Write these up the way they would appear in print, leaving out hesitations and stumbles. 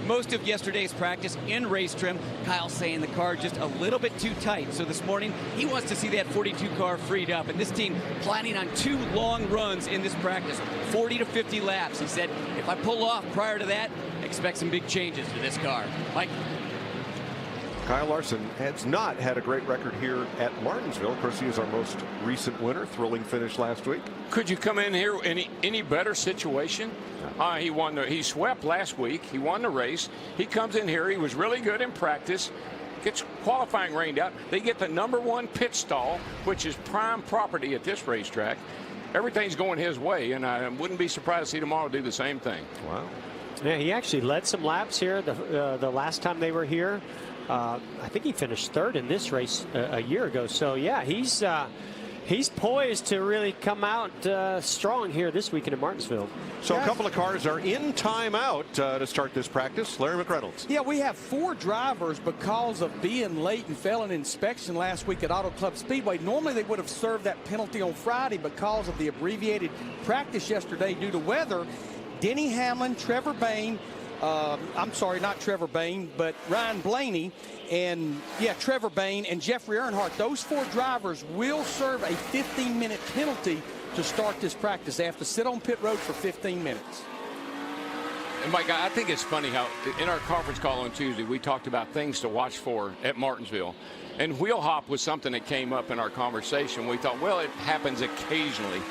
most of yesterday's practice in race trim. Kyle saying the car just a little bit too tight. So this morning, he wants to see that 42 car freed up. And this team planning on 2 long runs in this practice, 40 to 50 laps. He said, if I pull off prior to that, expect some big changes to this car. Mike? Kyle Larson has not had a great record here at Martinsville. Of course, he is our most recent winner. Thrilling finish last week. Could you come in here any better situation? He swept last week. He won the race. He comes in here. He was really good in practice. Gets qualifying rained out. They get the #1 pit stall, which is prime property at this racetrack. Everything's going his way, and I wouldn't be surprised to see tomorrow do the same thing. Wow. Yeah, he actually led some laps here the last time they were here. I think he finished 3rd in this race a year ago. So yeah, he's poised to really come out strong here this weekend in Martinsville. So a couple of cars are in timeout to start this practice. Larry McReynolds. Yeah, we have 4 drivers because of being late and failing inspection last week at Auto Club Speedway. Normally they would have served that penalty on Friday because of the abbreviated practice yesterday due to weather. Denny Hamlin, Trevor Bayne, I'm sorry, not Trevor Bayne, but Ryan Blaney, and Trevor Bayne and Jeffrey Earnhardt. Those 4 drivers will serve a 15-minute penalty to start this practice. They have to sit on pit road for 15 minutes. And Mike, I think it's funny how in our conference call on Tuesday, we talked about things to watch for at Martinsville. And wheel hop was something that came up in our conversation. We thought, well, it happens occasionally.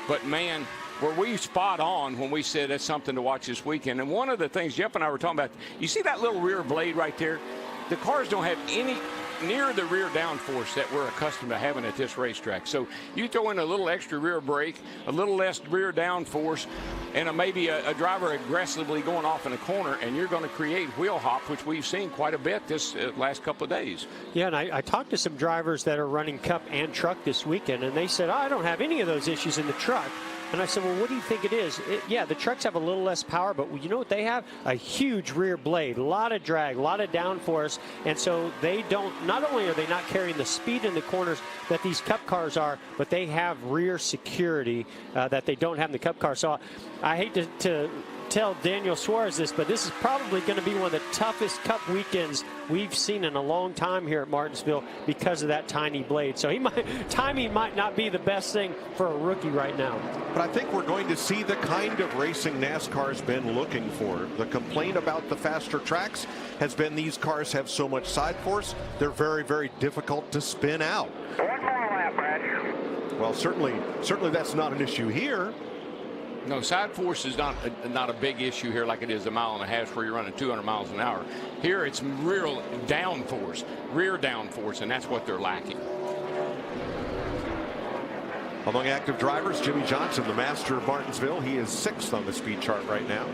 But, man, were we spot on when we said that's something to watch this weekend. And one of the things Jeff and I were talking about, you see that little rear blade right there? The cars don't have any near the rear downforce that we're accustomed to having at this racetrack. So you throw in a little extra rear brake, a little less rear downforce, and maybe a driver aggressively going off in a corner, and you're going to create wheel hop, which we've seen quite a bit this last couple of days. Yeah, and I talked to some drivers that are running Cup and truck this weekend, and they said, I don't have any of those issues in the truck. And I said, well, what do you think it is? Yeah, the trucks have a little less power, but you know what they have? A huge rear blade, a lot of drag, a lot of downforce. And so they don't, not only are they not carrying the speed in the corners that these Cup cars are, but they have rear security that they don't have in the Cup car. So I hate to tell Daniel Suarez this, but this is probably going to be one of the toughest Cup weekends we've seen in a long time here at Martinsville because of that tiny blade. So timing might not be the best thing for a rookie right now. But I think we're going to see the kind of racing NASCAR's been looking for. The complaint about the faster tracks has been these cars have so much side force, they're very, very difficult to spin out. One more lap, Brad. Well, certainly that's not an issue here. No, side force is not a big issue here like it is a mile and a half where you're running 200 miles an hour. Here it's real downforce, rear downforce, and that's what they're lacking. Among active drivers, Jimmy Johnson, the master of Martinsville. He is 6th on the speed chart right now.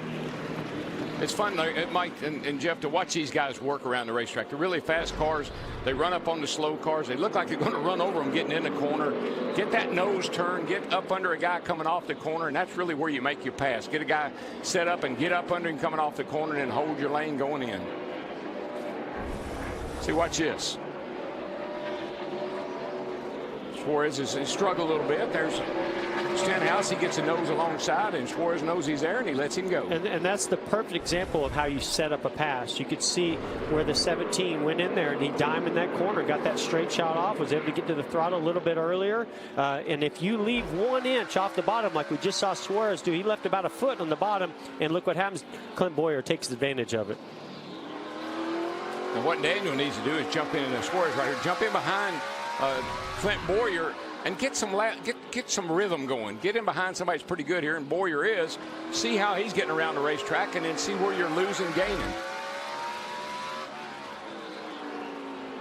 It's fun, Mike and Jeff, to watch these guys work around the racetrack. They're really fast cars. They run up on the slow cars. They look like they're going to run over them getting in the corner. Get that nose turn, get up under a guy coming off the corner, and that's really where you make your pass. Get a guy set up and get up under him coming off the corner and then hold your lane going in. See, watch this. Suarez has struggled a little bit. There's Stenhouse. He gets a nose alongside, and Suarez knows he's there, and he lets him go. And that's the perfect example of how you set up a pass. You could see where the 17 went in there, and he diamonded that corner, got that straight shot off, was able to get to the throttle a little bit earlier. And if you leave 1 inch off the bottom, like we just saw Suarez do, he left about a foot on the bottom, and look what happens. Clint Boyer takes advantage of it. And what Daniel needs to do is jump in, and Suarez right here, jump in behind Clint Boyer and get some rhythm going. Get in behind somebody that's pretty good here, and Boyer is. See how he's getting around the racetrack, and then see where you're losing, gaining.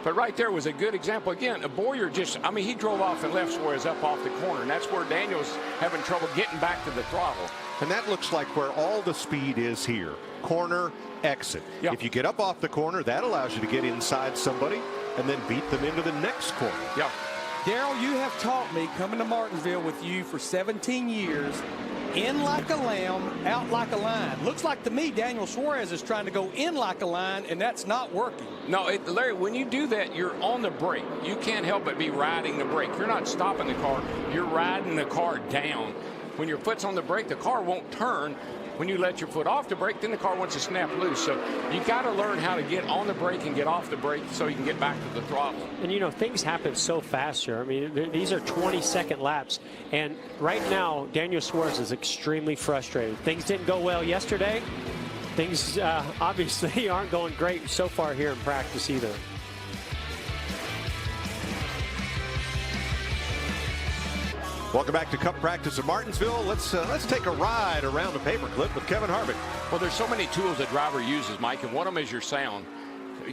But right there was a good example. Again, Boyer he drove off and left Suarez up off the corner, and that's where Daniel's having trouble getting back to the throttle. And that looks like where all the speed is here. Corner, exit. Yep. If you get up off the corner, that allows you to get inside somebody and then beat them into the next corner. Yeah. Daryl, you have taught me, coming to Martinsville with you for 17 years, in like a lamb, out like a lion. Looks like to me Daniel Suarez is trying to go in like a lion, and that's not working. No, Larry, when you do that, you're on the brake. You can't help but be riding the brake. You're not stopping the car. You're riding the car down. When your foot's on the brake, the car won't turn. When you let your foot off the brake, then the car wants to snap loose. So you got to learn how to get on the brake and get off the brake so you can get back to the throttle. And you know, things happen so fast here. I mean, these are 20-second laps, and right now Daniel Suarez is extremely frustrated. Things didn't go well yesterday. Things obviously aren't going great so far here in practice either. Welcome back to Cup practice at Martinsville. Let's take a ride around the paperclip with Kevin Harvick. Well, there's so many tools that driver uses, Mike, and one of them is your sound.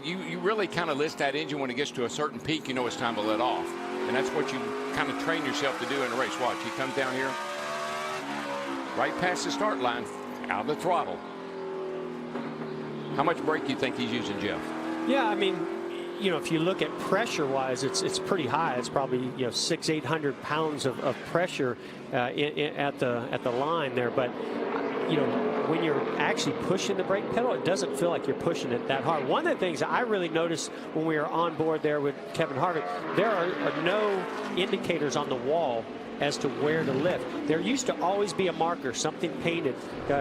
You really kind of list that engine when it gets to a certain peak. You know it's time to let off, and that's what you kind of train yourself to do in a race. Watch, he comes down here, right past the start line, out of the throttle. How much brake do you think he's using, Jeff? Yeah, I mean, you know, if you look at pressure-wise, it's pretty high. It's probably, you know, 600-800 pounds of pressure at the line there. But you know, when you're actually pushing the brake pedal, it doesn't feel like you're pushing it that hard. One of the things I really noticed when we were on board there with Kevin Harvick, there are no indicators on the wall as to where to lift. There used to always be a marker, something painted,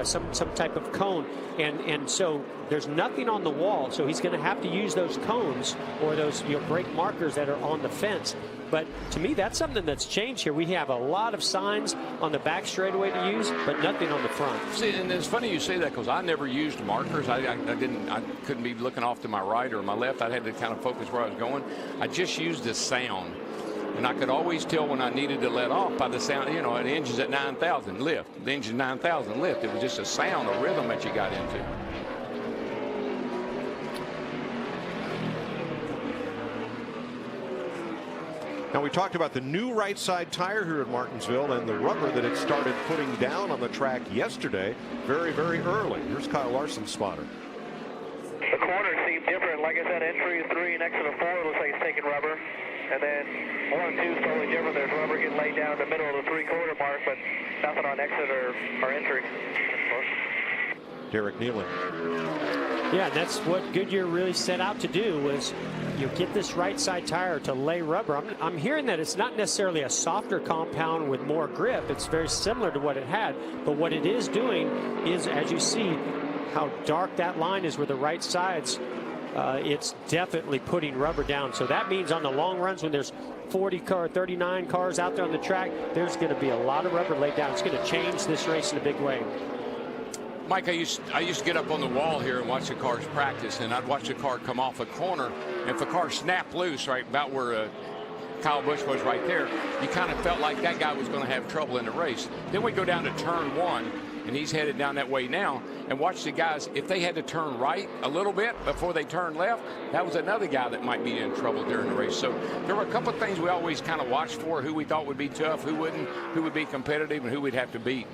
some type of cone, and so there's nothing on the wall. So he's going to have to use those cones or those brake markers that are on the fence. But to me, that's something that's changed here. We have a lot of signs on the back straightaway to use, but nothing on the front. See, and it's funny you say that because I never used markers. I couldn't be looking off to my right or my left. I had to kind of focus where I was going. I just used the sound. And I could always tell when I needed to let off by the sound. You know, the engine's at 9,000, lift. The engine's 9,000, lift. It was just a sound, a rhythm that you got into. Now, we talked about the new right side tire here at Martinsville and the rubber that it started putting down on the track yesterday very, very early. Here's Kyle Larson's spotter. The corners seem different. Like I said, entry 3 next to the 4 looks like it's taking rubber. And then 1 and 2 is totally different. There's rubber getting laid down in the middle of the 3/4 mark, but nothing on exit or entry. Derek Nealon. Yeah, and that's what Goodyear really set out to do, was you get this right side tire to lay rubber. I'm hearing that it's not necessarily a softer compound with more grip. It's very similar to what it had, but what it is doing is, as you see how dark that line is with the right sides, it's definitely putting rubber down. So that means on the long runs when there's 39 cars out there on the track, there's going to be a lot of rubber laid down. It's going to change this race in a big way. Mike, I used to get up on the wall here and watch the cars practice, and I'd watch the car come off a corner, and if the car snapped loose right about where Kyle Busch was right there, you kind of felt like that guy was going to have trouble in the race. Then we go down to turn 1, and he's headed down that way now, and watch the guys, if they had to turn right a little bit before they turned left, that was another guy that might be in trouble during the race. So there were a couple of things we always kind of watched for, who we thought would be tough, who wouldn't, who would be competitive, and who we'd have to beat.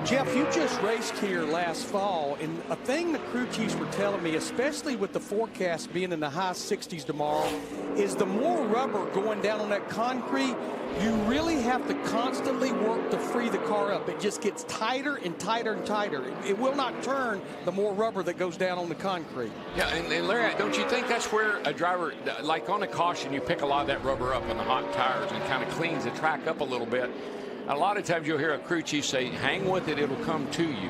Jeff, you just raced here last fall, and a thing the crew chiefs were telling me, especially with the forecast being in the high 60s tomorrow, is the more rubber going down on that concrete, you really have to constantly work to free the car up. It just gets tighter and tighter and tighter. It will not turn the more rubber that goes down on the concrete. Yeah, and Larry, don't you think that's where a driver, like on a caution, you pick a lot of that rubber up on the hot tires and kind of cleans the track up a little bit? A lot of times you'll hear a crew chief say, hang with it, it'll come to you,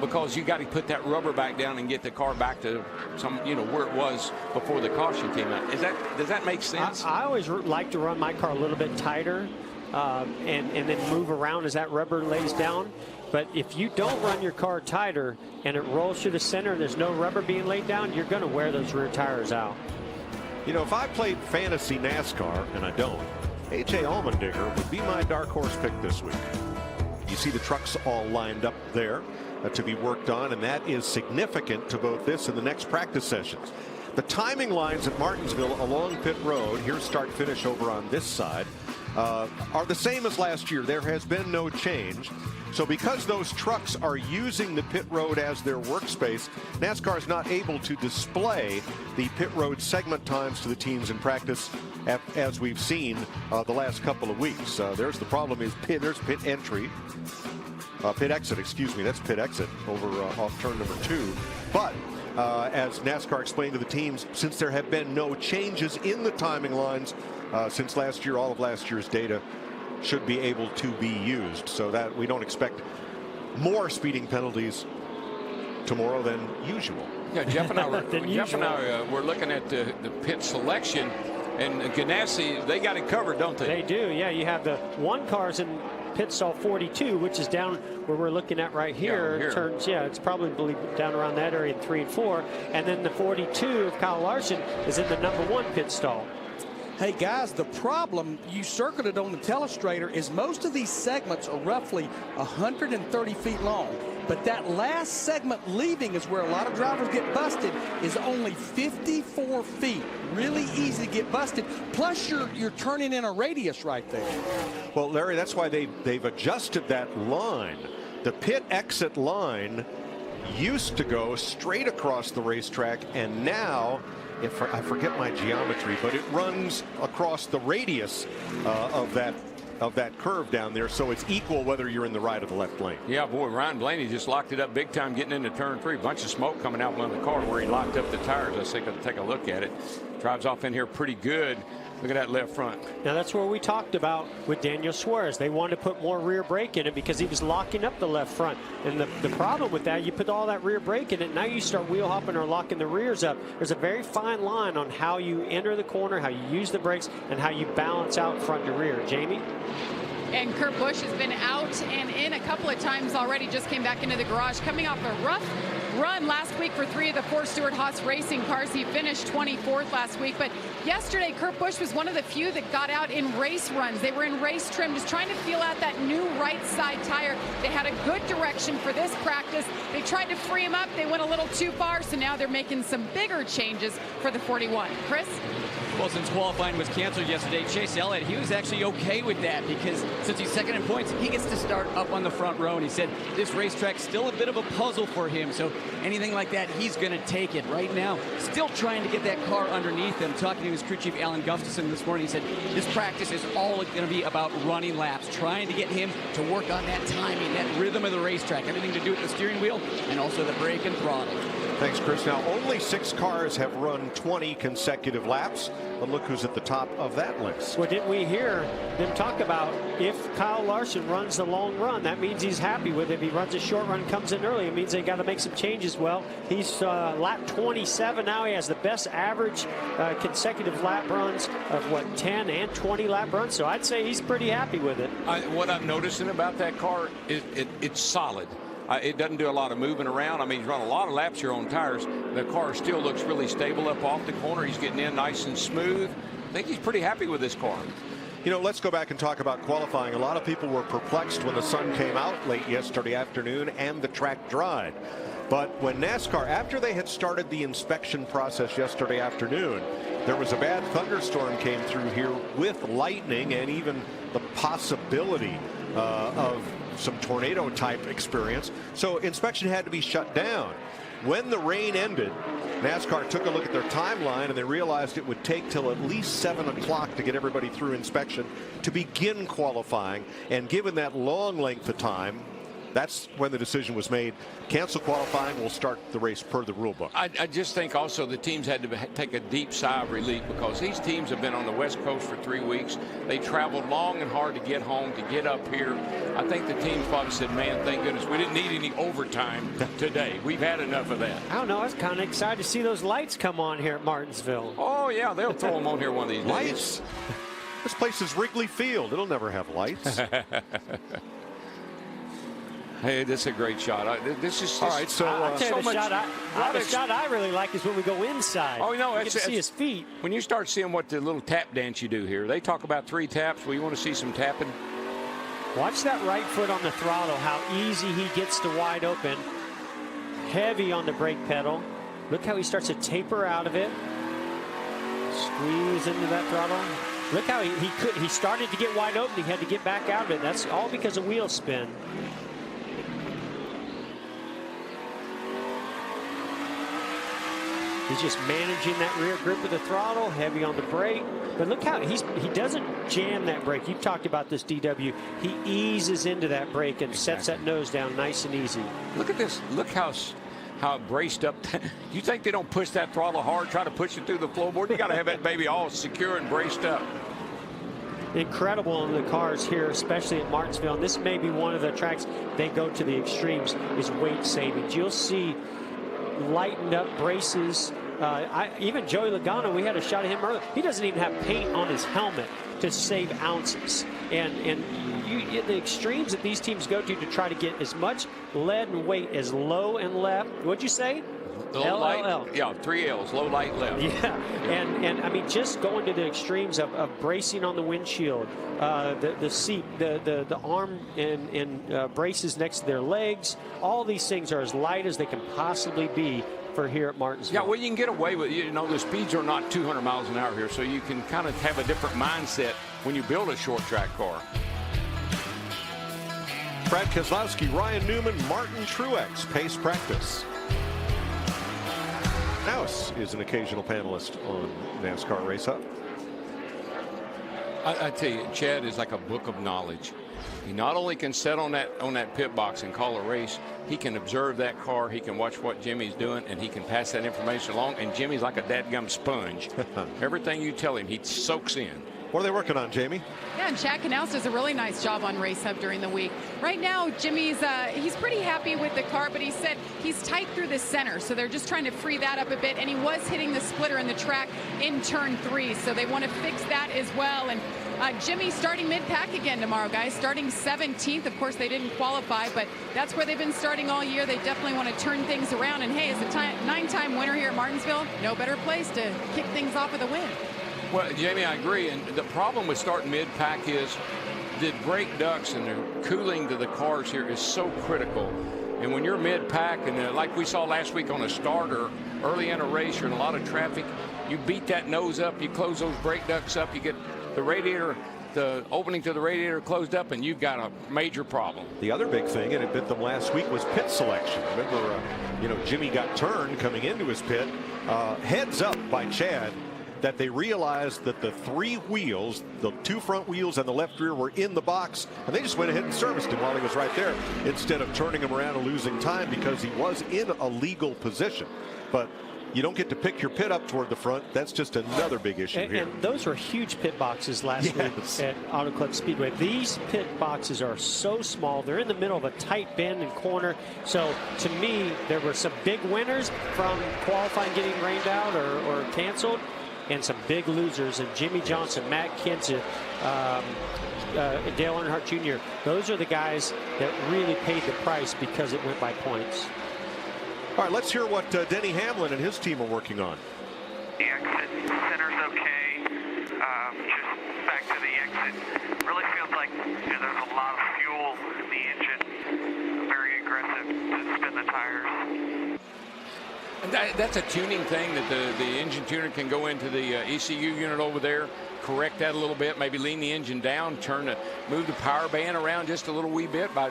because you got to put that rubber back down and get the car back to some, you know, where it was before the caution came out. Does that make sense? I always like to run my car a little bit tighter and then move around as that rubber lays down. But if you don't run your car tighter and it rolls through the center and there's no rubber being laid down, you're going to wear those rear tires out. You know, if I played fantasy NASCAR, and I don't, A.J. Allmendinger would be my dark horse pick this week. You see the trucks all lined up there to be worked on, and that is significant to both this and the next practice sessions. The timing lines at Martinsville along pit road, here's start finish over on this side, are the same as last year. There has been no change. So because those trucks are using the pit road as their workspace, NASCAR is not able to display the pit road segment times to the teams in practice as we've seen the last couple of weeks. There's the problem is there's pit entry. Pit exit, excuse me, that's pit exit over off turn number 2. But as NASCAR explained to the teams, since there have been no changes in the timing lines since last year, all of last year's data should be able to be used, so that we don't expect more speeding penalties tomorrow than usual. Yeah, Jeff and I were looking at the pit selection, and Ganassi, they got it covered, don't they? They do, yeah. You have the one cars in pit stall 42, which is down where we're looking at right here. Yeah, here. Turns, yeah, it's probably down around that area in 3 and 4. And then the 42 of Kyle Larson is in the #1 pit stall. Hey guys, the problem, you circled it on the telestrator, is most of these segments are roughly 130 feet long. But that last segment leaving is where a lot of drivers get busted, is only 54 feet. Really easy to get busted. Plus you're turning in a radius right there. Well, Larry, that's why they've adjusted that line. The pit exit line used to go straight across the racetrack, and now, if I forget my geometry, but it runs across the radius of that curve down there, so it's equal whether you're in the right or the left lane. Yeah, boy, Ryan Blaney just locked it up big time getting into turn 3. Bunch of smoke coming out from the car where he locked up the tires. I think I'll take a look at it. Drives off in here pretty good. Look at that left front. Now that's where we talked about with Daniel Suarez. They wanted to put more rear brake in it because he was locking up the left front. And the problem with that, you put all that rear brake in it, now you start wheel hopping or locking the rears up. There's a very fine line on how you enter the corner, how you use the brakes, and how you balance out front to rear. Jamie? And Kurt Busch has been out and in a couple of times already, just came back into the garage, coming off a rough run last week for 3 of the 4 Stewart-Haas racing cars. He finished 24th last week, but yesterday Kurt Busch was one of the few that got out in race runs. They were in race trim, just trying to feel out that new right side tire. They had a good direction for this practice. They tried to free him up. They went a little too far, so now they're making some bigger changes for the 41. Chris? Well, since qualifying was canceled yesterday, Chase Elliott, he was actually okay with that because since he's second in points, he gets to start up on the front row. And he said this racetrack's still a bit of a puzzle for him. So anything like that, he's going to take it. Right now, still trying to get that car underneath him. Talking to his crew chief, Alan Gustafson, this morning, he said this practice is all going to be about running laps, trying to get him to work on that timing, that rhythm of the racetrack, everything to do with the steering wheel and also the brake and throttle. Thanks, Chris. Now, only 6 cars have run 20 consecutive laps, but look who's at the top of that list. Well, didn't we hear them talk about if Kyle Larson runs the long run, that means he's happy with it. If he runs a short run, comes in early, it means they got to make some changes. Well, he's lap 27 now. He has the best average consecutive lap runs of, what, 10 and 20 lap runs. So I'd say he's pretty happy with it. What I'm noticing about that car is it's solid. It doesn't do a lot of moving around. I mean, he's run a lot of laps here on tires. The car still looks really stable up off the corner. He's getting in nice and smooth. I think he's pretty happy with this car. You know, let's go back and talk about qualifying. A lot of people were perplexed when the sun came out late yesterday afternoon and the track dried. But when NASCAR, after they had started the inspection process yesterday afternoon, there was a bad thunderstorm came through here with lightning and even the possibility of some tornado type experience. So inspection had to be shut down. When the rain ended, NASCAR took a look at their timeline and they realized it would take till at least 7 o'clock to get everybody through inspection to begin qualifying. And given that long length of time, that's when the decision was made. Cancel qualifying. We'll start the race per the rule book. I just think also the teams had to take a deep sigh of relief because these teams have been on the West Coast for 3 weeks. They traveled long and hard to get home, to get up here. I think the teams probably said, man, thank goodness we didn't need any overtime today. We've had enough of that. I don't know. I was kind of excited to see those lights come on here at Martinsville. Oh, yeah, they'll throw them on here one of these days. Lights? This place is Wrigley Field. It'll never have lights. Hey, this is a great shot. This is all right. So, I'll tell you, so the shot I really like is when we go inside. Oh, no, you get to see his feet. When you start seeing what the little tap dance you do here, they talk about 3 taps. Well, you want to see some tapping? Watch that right foot on the throttle, how easy he gets to wide open. Heavy on the brake pedal. Look how he starts to taper out of it. Squeeze into that throttle. Look how he started to get wide open. He had to get back out of it. That's all because of wheel spin. He's just managing that rear grip of the throttle, heavy on the brake. But look how he doesn't jam that brake. You've talked about this, DW. He eases into that brake and sets that nose down nice and easy. Look at this. Look how braced up. You think they don't push that throttle hard, try to push it through the floorboard? You got to have that baby all secure and braced up. incredible in the cars here, especially at Martinsville. And this may be one of the tracks they go to the extremes, is weight savings. You'll see lightened up braces. Even Joey Logano, we had a shot of him earlier. He doesn't even have paint on his helmet to save ounces. And the extremes that these teams go to try to get as much lead and weight as low and left. What'd you say? Low, light, yeah, 3 L's, low, light, left. Yeah, and I mean, just going to the extremes of bracing on the windshield, the seat, the arm and braces next to their legs. All these things are as light as they can possibly be for here at Martinsville. Yeah, well, you can get away with, the speeds are not 200 miles an hour here, so you can kind of have a different mindset when you build a short track car. Brad Keselowski, Ryan Newman, Martin Truex, pace practice. Naus is an occasional panelist on NASCAR Race Hub. I tell you, Chad is like a book of knowledge. He not only can sit on that pit box and call a race, he can observe that car, he can watch what Jimmy's doing, and he can pass that information along. And Jimmy's like a dadgum sponge. Everything you tell him, he soaks in. What are they working on, Jamie? Yeah, and Chad Knaus does a really nice job on Race Hub during the week. Right now, Jimmy's he's pretty happy with the car, but he said he's tight through the center, so they're just trying to free that up a bit. And he was hitting the splitter in the track in turn 3, so they want to fix that as well. And Jimmy starting mid-pack again tomorrow, guys, starting 17th. Of course, they didn't qualify, but that's where they've been starting all year. They definitely want to turn things around. And hey, as a 9-time winner here at Martinsville, no better place to kick things off with a win. Well, Jamie, I agree. And the problem with starting mid-pack is the brake ducts and the cooling to the cars here is so critical. And when you're mid-pack, and like we saw last week on a starter, early in a race, you're in a lot of traffic, you beat that nose up, you close those brake ducts up, you get the radiator, the opening to the radiator closed up, and you've got a major problem. The other big thing, and it bit them last week, was pit selection. Remember, Jimmy got turned coming into his pit. Heads up by Chad that they realized that the 3 wheels, the 2 front wheels and the left rear, were in the box, and they just went ahead and serviced him while he was right there instead of turning him around and losing time because he was in a legal position. But you don't get to pick your pit up toward the front. That's just another big issue here. And those were huge pit boxes last week at Auto Club Speedway. These pit boxes are so small. They're in the middle of a tight bend and corner. So to me, there were some big winners from qualifying getting rained out or canceled, and some big losers. And Jimmy Johnson, Matt Kenseth, Dale Earnhardt Jr., those are the guys that really paid the price because it went by points. All right, let's hear what Denny Hamlin and his team are working on. The exit center's okay. Just back to the exit. Really feels like there's a lot of fuel in the engine. Very aggressive to spin the tires. And that's a tuning thing that the engine tuner can go into the ECU unit over there, correct that a little bit, maybe lean the engine down, move the power band around just a little wee bit by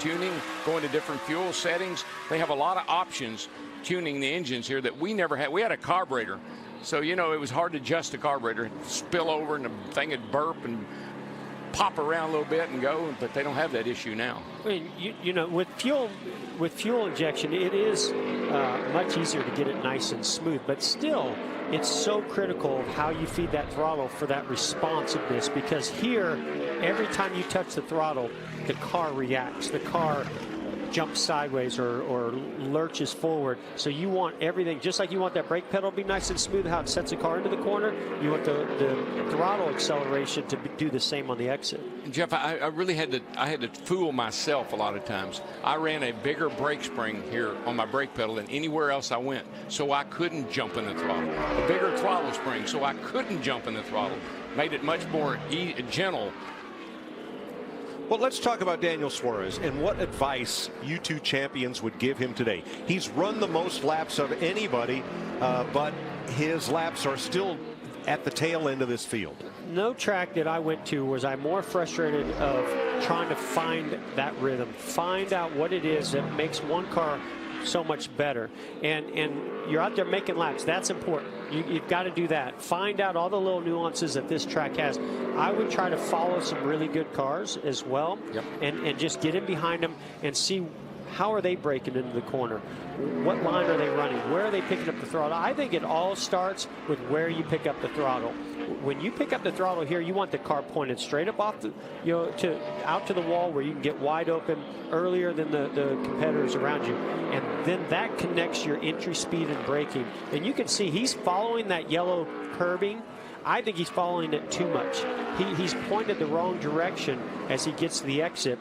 tuning, going to different fuel settings. They have a lot of options tuning the engines here that we never had. We had a carburetor, so it was hard to adjust the carburetor, spill over and the thing would burp and pop around a little bit and go, but they don't have that issue now. I mean, with fuel injection, it is much easier to get it nice and smooth, but still, it's so critical of how you feed that throttle for that responsiveness, because here, every time you touch the throttle, the car reacts. The car jumps sideways or lurches forward. So you want everything, just like you want that brake pedal to be nice and smooth, how it sets the car into the corner, you want the throttle acceleration to do the same on the exit. Jeff, I really had to fool myself a lot of times. I ran a bigger brake spring here on my brake pedal than anywhere else I went, so I couldn't jump in the throttle. A bigger throttle spring, so I couldn't jump in the throttle. Made it much more gentle. Well, let's talk about Daniel Suarez and what advice you two champions would give him today. He's run the most laps of anybody, but his laps are still at the tail end of this field. No track that I went to was I more frustrated of trying to find that rhythm, find out what it is that makes one car so much better. And you're out there making laps. That's important. You've got to do that. Find out all the little nuances that this track has. I would try to follow some really good cars as well. Yep. And just get in behind them and see how are they breaking into the corner. What line are they running? Where are they picking up the throttle? I think it all starts with where you pick up the throttle. when you pick up the throttle here, you want the car pointed straight up off the, out to the wall where you can get wide open earlier than the competitors around you. And then that connects your entry speed and braking. And you can see he's following that yellow curbing. I think he's following it too much. He's pointed the wrong direction as he gets to the exit.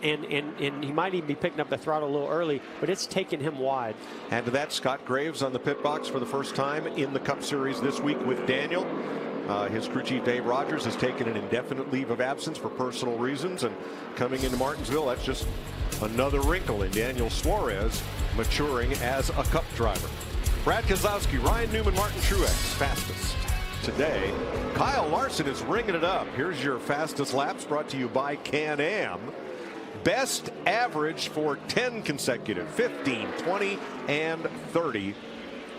And he might even be picking up the throttle a little early, but it's taking him wide. And to that, Scott Graves on the pit box for the first time in the Cup Series this week with Daniel. His crew chief Dave Rogers has taken an indefinite leave of absence for personal reasons, and coming into Martinsville, that's just another wrinkle in Daniel Suarez maturing as a Cup driver. Brad Keselowski, Ryan Newman, Martin Truex, fastest today. Kyle Larson is ringing it up. Here's your fastest laps, brought to you by Can-Am. Best average for 10 consecutive, 15, 20, and 30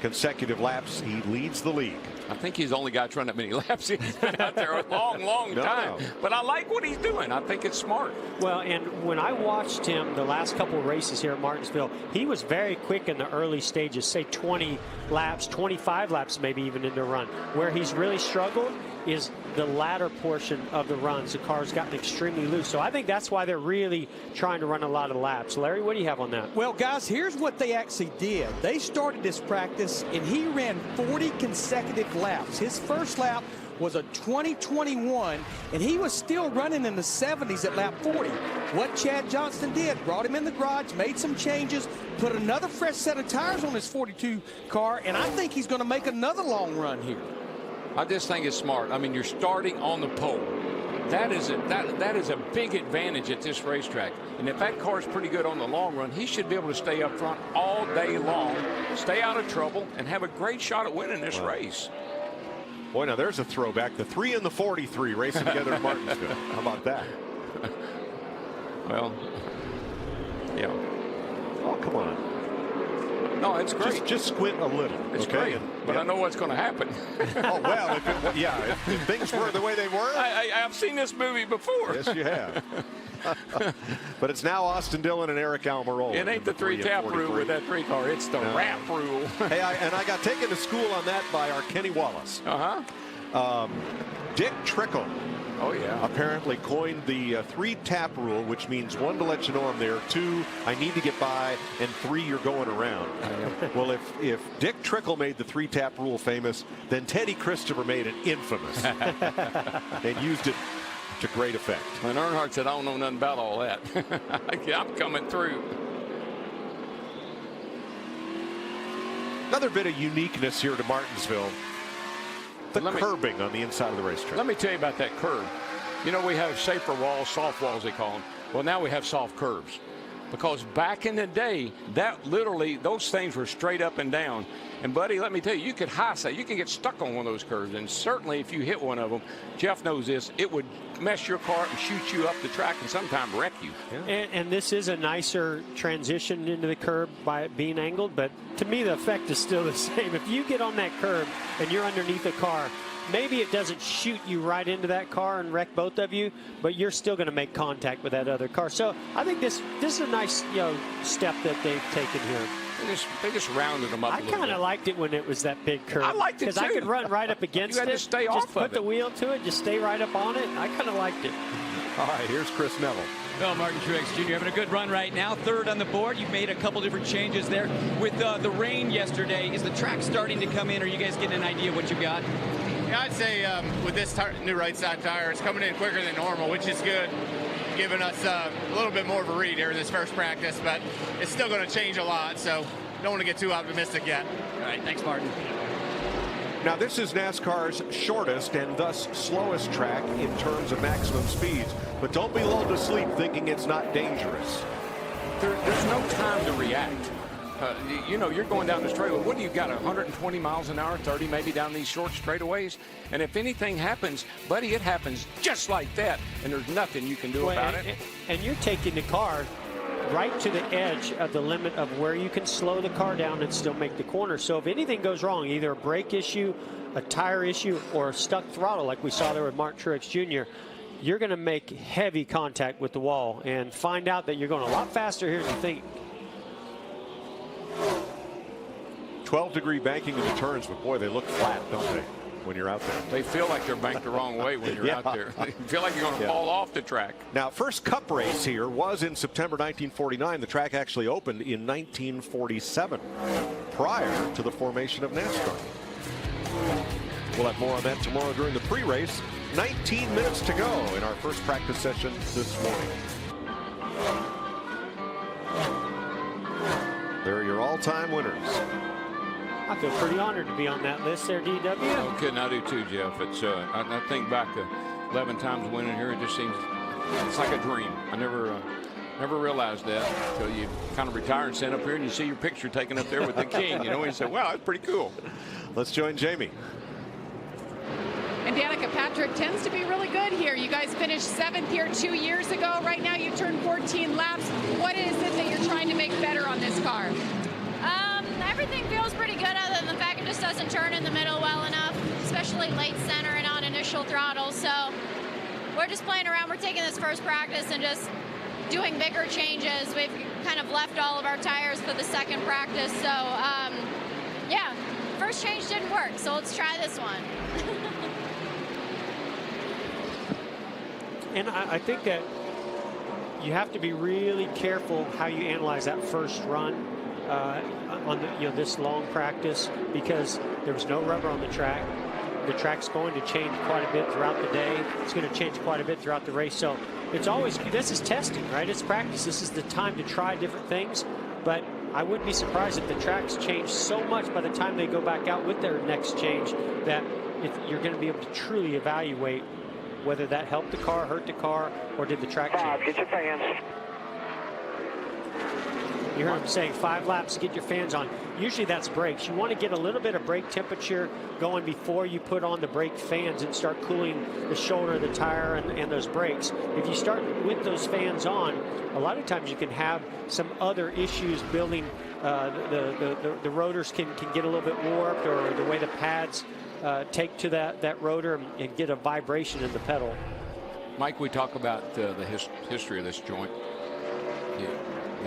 consecutive laps. He leads the league. I think he's the only guy that's run that many laps. He's been out there a long time. But I like what he's doing. I think it's smart. Well, and when I watched him the last couple of races here at Martinsville, he was very quick in the early stages, say 20 laps, 25 laps maybe even in the run. Where he's really struggled is the latter portion of the runs. The car's gotten extremely loose. So I think that's why they're really trying to run a lot of laps. Larry, what do you have on that? Well, guys, here's what they actually did. They started this practice, and he ran 40 consecutive laps. His first lap was a 2021, and he was still running in the 70s at lap 40. What Chad Johnston did, brought him in the garage, made some changes, put another fresh set of tires on his 42 car, and I think he's going to make another long run here. I just think it's smart. I mean, you're starting on the pole. That is a big advantage at this racetrack. And if that car's pretty good on the long run, he should be able to stay up front all day long, stay out of trouble, and have a great shot at winning this race. Boy, now there's a throwback. The 3 and the 43 racing together in Martinsville. How about that? Well, yeah. Oh, come on. No, it's great. Just squint a little. It's okay? great, but I know what's going to happen. Oh, well, if things were the way they were. I've seen this movie before. Yes, you have. But it's now Austin Dillon and Eric Almirola. It ain't the 3-tap rule with that 3 car. It's the wrap rule. Hey, I got taken to school on that by our Kenny Wallace. Dick Trickle. Oh, yeah. Apparently coined the 3-tap rule, which means 1 to let you know I'm there, 2 I need to get by, and 3 you're going around. Well, if Dick Trickle made the 3-tap rule famous, then Teddy Christopher made it infamous and used it to great effect. And Earnhardt said, I don't know nothing about all that. I'm coming through. Another bit of uniqueness here to Martinsville. The curbing on the inside of the racetrack. Let me tell you about that curb. You know, we have safer walls, soft walls they call them. Well, now we have soft curbs. Because back in the day, that literally, those things were straight up and down. And, buddy, let me tell you, you could you can get stuck on one of those curves. And certainly if you hit one of them, Jeff knows this, it would mess your car up and shoot you up the track and sometimes wreck you. Yeah. And this is a nicer transition into the curb by it being angled. But to me, the effect is still the same. If you get on that curb and you're underneath a car, maybe it doesn't shoot you right into that car and wreck both of you, but you're still going to make contact with that other car. So I think this is a nice step that they've taken here. They just rounded them up a little bit. I kind of liked it when it was that big curve. I liked it too. Because I could run right up against it. You had to stay off of it. Just put the wheel to it, just stay right up on it. I kind of liked it. All right, here's Chris Neville. Well, Martin Truex Jr. having a good run right now. 3rd on the board. You've made a couple different changes there. With the rain yesterday, is the track starting to come in? Are you guys getting an idea of what you've got? Yeah, I'd say with this new right side tire, it's coming in quicker than normal, which is good, giving us a little bit more of a read here in this first practice, but it's still going to change a lot, so don't want to get too optimistic yet. All right, thanks, Martin. Now, this is NASCAR's shortest and thus slowest track in terms of maximum speeds, but don't be lulled to sleep thinking it's not dangerous. There's no time to react. You know, you're going down the straightaway. What do you got, 120 miles an hour, 30 maybe down these short straightaways? And if anything happens, buddy, it happens just like that, and there's nothing you can do about it. And you're taking the car right to the edge of the limit of where you can slow the car down and still make the corner. So if anything goes wrong, either a brake issue, a tire issue, or a stuck throttle like we saw there with Martin Truex Jr., you're going to make heavy contact with the wall and find out that you're going a lot faster here than you think. 12-degree banking in the turns, but boy, they look flat, don't they? when you're out there. They feel like they're banked the wrong way when you're out there. They feel like you're going to fall off the track. Now, first Cup race here was in September 1949. The track actually opened in 1947, prior to the formation of NASCAR. We'll have more on that tomorrow during the pre-race. 19 minutes to go in our first practice session this morning. They're your all-time winners. I feel pretty honored to be on that list there, DW. Okay, and I do too, Jeff. It's I think back to 11 times winning here. It just seems it's like a dream. I never realized that until you kind of retire and stand up here and you see your picture taken up there with the king. You know, and you say, "Wow, that's pretty cool." Let's join Jamie. And Danica Patrick tends to be really good here. You guys finished 7th here 2 years ago. Right now you turned 14 laps. What is it that you're trying to make better on this car? Everything feels pretty good other than the fact it just doesn't turn in the middle well enough, especially late center and on initial throttle. So we're just playing around. We're taking this first practice and just doing bigger changes. We've kind of left all of our tires for the second practice. So yeah, first change didn't work. So let's try this one. And I think that you have to be really careful how you analyze that first run on the, this long practice, because there was no rubber on the track. The track's going to change quite a bit throughout the day. It's going to change quite a bit throughout the race. So it's always, this is testing, right? It's practice. This is the time to try different things. But I wouldn't be surprised if the track's changed so much by the time they go back out with their next change that you're going to be able to truly evaluate whether that helped the car, hurt the car, or did the track change. Get your fans. You heard him saying 5 laps to get your fans on. Usually that's brakes. You want to get a little bit of brake temperature going before you put on the brake fans and start cooling the shoulder of the tire and those brakes. If you start with those fans on, a lot of times you can have some other issues building. The rotors can get a little bit warped, or the way the pads take to that rotor and get a vibration in the pedal. Mike, we talk about the history of this joint.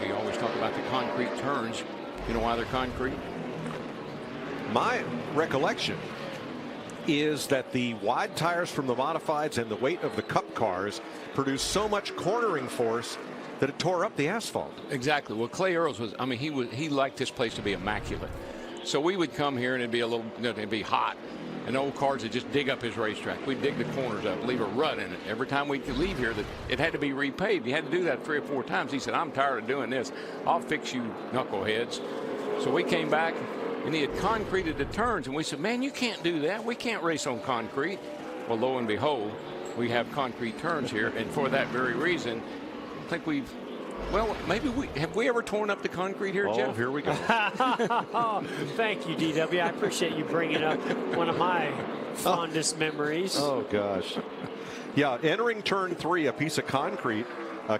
We always talk about the concrete turns. You know why they're concrete? My recollection is that the wide tires from the modifieds and the weight of the Cup cars produced so much cornering force that it tore up the asphalt. Exactly. Well, Clay Earls was, I mean, he liked this place to be immaculate. So we would come here and it'd be hot. And old cars would just dig up his racetrack. We'd dig the corners up, leave a rut in it. Every time we could leave here, that it had to be repaved. You had to do that 3 or 4 times. He said, "I'm tired of doing this. I'll fix you knuckleheads." So we came back, and he had concreted the turns. And we said, "Man, you can't do that. We can't race on concrete." Well, lo and behold, we have concrete turns here. And for that very reason, I think we've, well, maybe have we ever torn up the concrete here, Jeff? Oh, here we go. Thank you, DW. I appreciate you bringing up one of my fondest memories. Oh, gosh. Yeah, entering turn 3, a piece of concrete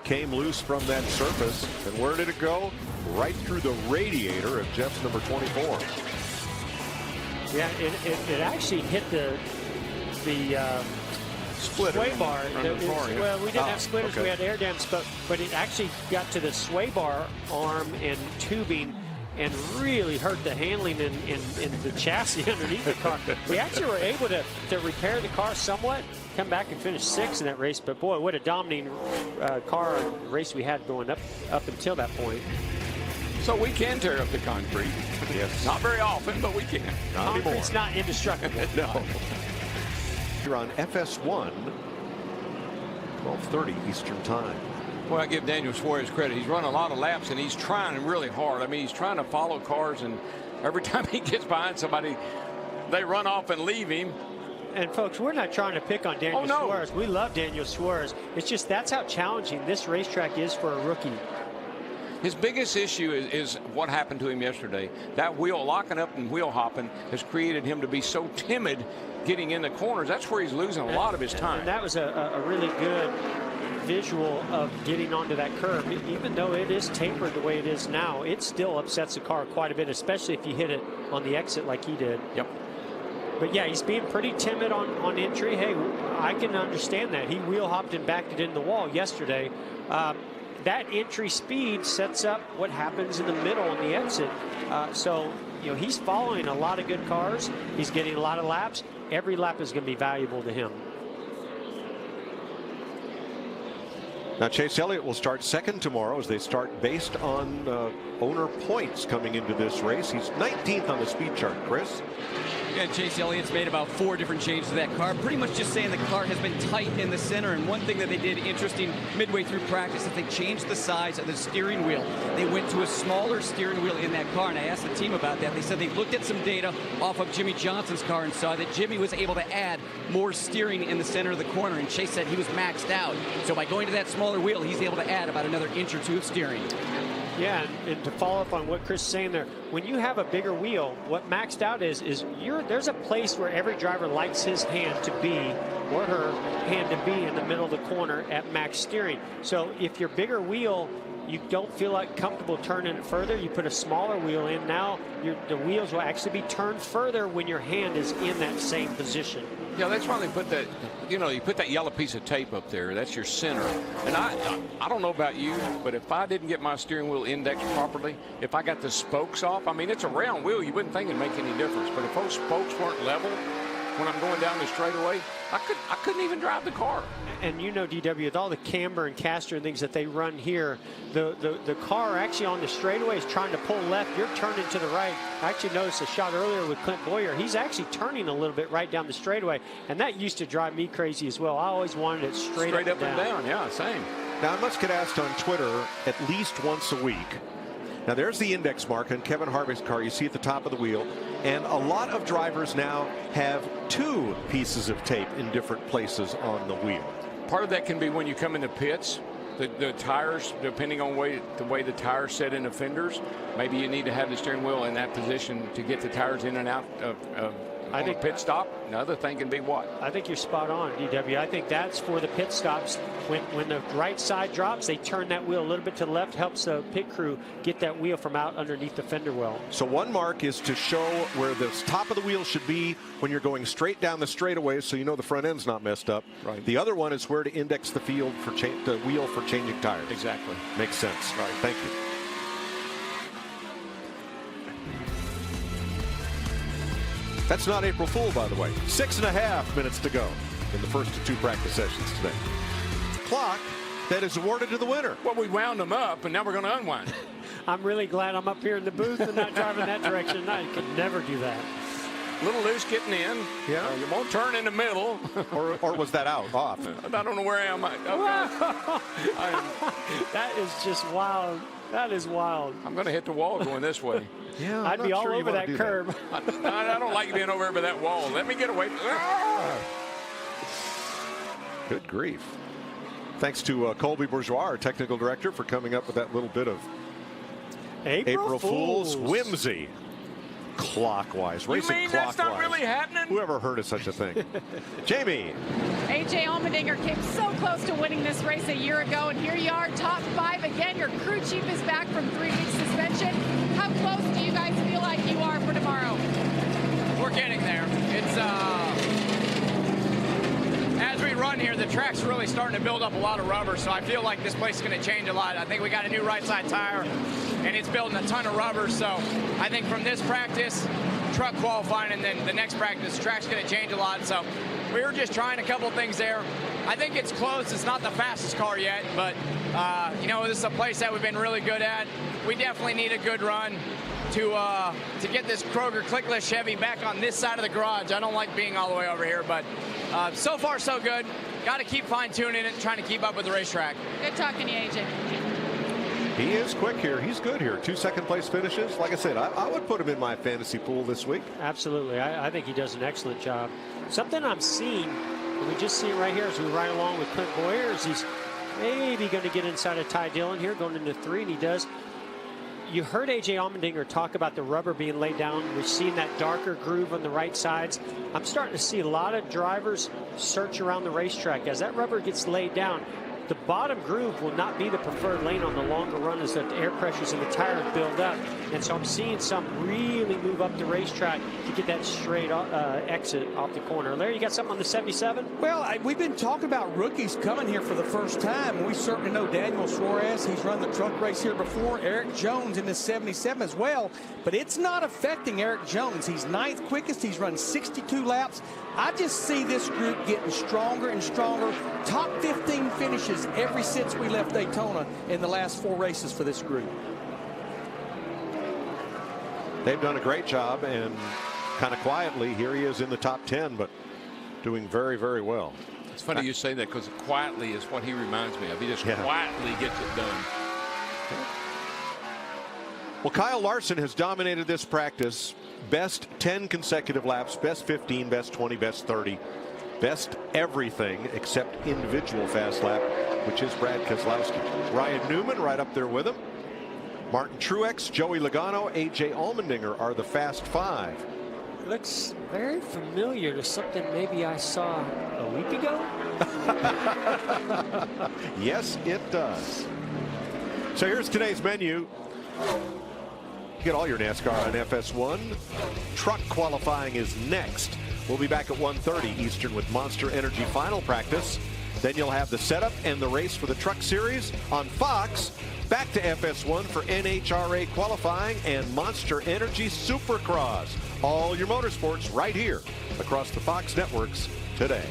came loose from that surface. And where did it go? Right through the radiator of Jeff's number 24. Yeah, it actually hit the sway bar. Well, we didn't have splitters. Okay. We had air dams, but it actually got to the sway bar arm and tubing and really hurt the handling and the chassis underneath the car. We actually were able to repair the car somewhat, come back and finish 6th in that race. But boy, what a dominating car race we had going up until that point. So we can tear up the concrete. Yes. Not very often, but we can. Not anymore. Concrete's not indestructible. No. You're on FS1, 12:30 Eastern Time. Well, I give Daniel Suarez credit. He's run a lot of laps, and he's trying really hard. I mean, he's trying to follow cars, and every time he gets behind somebody, they run off and leave him. And folks, we're not trying to pick on Daniel Suarez. We love Daniel Suarez. It's just that's how challenging this racetrack is for a rookie. His biggest issue is what happened to him yesterday. That wheel locking up and wheel hopping has created him to be so timid getting in the corners. That's where he's losing a lot of his time. And that was a really good visual of getting onto that curve. Even though it is tapered the way it is now, it still upsets the car quite a bit, especially if you hit it on the exit like he did. Yep. But yeah, he's being pretty timid on entry. Hey, I can understand that. He wheel hopped and backed it in the wall yesterday. That entry speed sets up what happens in the middle on the exit. So you know, he's following a lot of good cars. He's getting a lot of laps. Every lap is going to be valuable to him. Now, Chase Elliott will start second tomorrow as they start based on owner points coming into this race. He's 19th on the speed chart, Chris. Yeah, Chase Elliott's made about 4 different changes to that car. Pretty much just saying the car has been tight in the center. And one thing that they did interesting midway through practice is they changed the size of the steering wheel. They went to a smaller steering wheel in that car. And I asked the team about that. They said they looked at some data off of Jimmy Johnson's car and saw that Jimmy was able to add more steering in the center of the corner. And Chase said he was maxed out. So by going to that smaller wheel, he's able to add about another inch or 2 of steering. Yeah, and to follow up on what Chris is saying there, when you have a bigger wheel, what maxed out is there's a place where every driver likes his hand to be, or her hand to be, in the middle of the corner at max steering. So if your bigger wheel, you don't feel like comfortable turning it further, you put a smaller wheel in. Now the wheels will actually be turned further when your hand is in that same position. Yeah, that's why they put that, you know, you put that yellow piece of tape up there. That's your center. And I don't know about you, but if I didn't get my steering wheel indexed properly, if I got the spokes off, I mean, it's a round wheel. You wouldn't think it'd make any difference. But if those spokes weren't level when I'm going down the straightaway, I couldn't even drive the car. And you know, DW, with all the camber and caster and things that they run here, the car actually on the straightaway is trying to pull left. You're turning to the right. I actually noticed a shot earlier with Clint Boyer. He's actually turning a little bit right down the straightaway, and that used to drive me crazy as well. I always wanted it straight up and down. Yeah, same. Now, I must get asked on Twitter at least once a week. Now, there's the index mark on Kevin Harvick's car. You see at the top of the wheel. And a lot of drivers now have 2 pieces of tape in different places on the wheel. Part of that can be when you come in the pits. The tires, depending on the way the tires set in the fenders, maybe you need to have the steering wheel in that position to get the tires in and out of I think pit stop. Another thing can be what? I think you're spot on, DW. I think that's for the pit stops. When the right side drops, they turn that wheel a little bit to the left, helps the pit crew get that wheel from out underneath the fender well. So one mark is to show where the top of the wheel should be when you're going straight down the straightaway, so you know the front end's not messed up. Right. The other one is where to index the field for the wheel for changing tires. Exactly. Makes sense. Right. Thank you. That's not April Fool, by the way. 6.5 minutes to go in the first of 2 practice sessions today. Clock that is awarded to the winner. Well, we wound them up, and now we're going to unwind. I'm really glad I'm up here in the booth and not driving that direction. I could never do that. A little loose getting in. Yeah. You won't turn in the middle. or was that off? I don't know where I am. That is just wild. That is wild. I'm going to hit the wall going this way. Yeah, I'd be all over that curb. I don't like being over by that wall. Let me get away. Good grief. Thanks to Colby Bourgeois, our technical director, for coming up with that little bit of April Fool's whimsy. Clockwise. Racing you mean clockwise. That's not really happening? Whoever heard of such a thing? Jamie. A.J. Allmendinger came so close to winning this race a year ago, and here you are, top 5 again. Your crew chief is back from 3 weeks suspension. How close do you guys feel like you are for tomorrow? We're getting there. It's as we run here, the track's really starting to build up a lot of rubber, so I feel like this place is going to change a lot. I think we got a new right side tire, and it's building a ton of rubber, so I think from this practice, truck qualifying, and then the next practice, the track's going to change a lot. So we were just trying a couple of things there. I think it's close. It's not the fastest car yet, but you know, this is a place that we've been really good at. We definitely need a good run to get this Kroger clickless Chevy back on this side of the garage. I don't like being all the way over here, but so far so good. Got to keep fine-tuning it and trying to keep up with the racetrack. Good talking to you, AJ. He is quick here. He's good here. 2 second-place finishes. Like I said, I would put him in my fantasy pool this week. Absolutely. I think he does an excellent job. Something I'm seeing, and we just see it right here as we ride along with Clint Boyer, is he's maybe going to get inside of Ty Dillon here, going into 3, and he does. You heard A.J. Allmendinger talk about the rubber being laid down. We've seen that darker groove on the right sides. I'm starting to see a lot of drivers search around the racetrack. As that rubber gets laid down, the bottom groove will not be the preferred lane on the longer run as the air pressures in the tires build up. And so I'm seeing some really move up the racetrack to get that straight exit off the corner. Larry, you got something on the 77? Well, we've been talking about rookies coming here for the first time. We certainly know Daniel Suarez. He's run the truck race here before. Eric Jones in the 77 as well. But it's not affecting Eric Jones. He's 9th quickest. He's run 62 laps. I just see this group getting stronger and stronger. Top 15 finishes every since we left Daytona in the last 4 races for this group. They've done a great job, and kind of quietly, here he is in the top 10, but doing very, very well. It's funny you say that, because quietly is what he reminds me of. He just quietly gets it done. Well, Kyle Larson has dominated this practice. Best 10 consecutive laps, best 15, best 20, best 30, best everything except individual fast lap, which is Brad Keselowski. Ryan Newman right up there with him. Martin Truex, Joey Logano, A.J. Allmendinger are the Fast 5. Looks very familiar to something maybe I saw a week ago. Yes, it does. So here's today's menu. You get all your NASCAR on FS1. Truck qualifying is next. We'll be back at 1:30 Eastern with Monster Energy final practice. Then you'll have the setup and the race for the Truck Series on Fox. Back to FS1 for NHRA qualifying and Monster Energy Supercross. All your motorsports right here across the Fox networks today.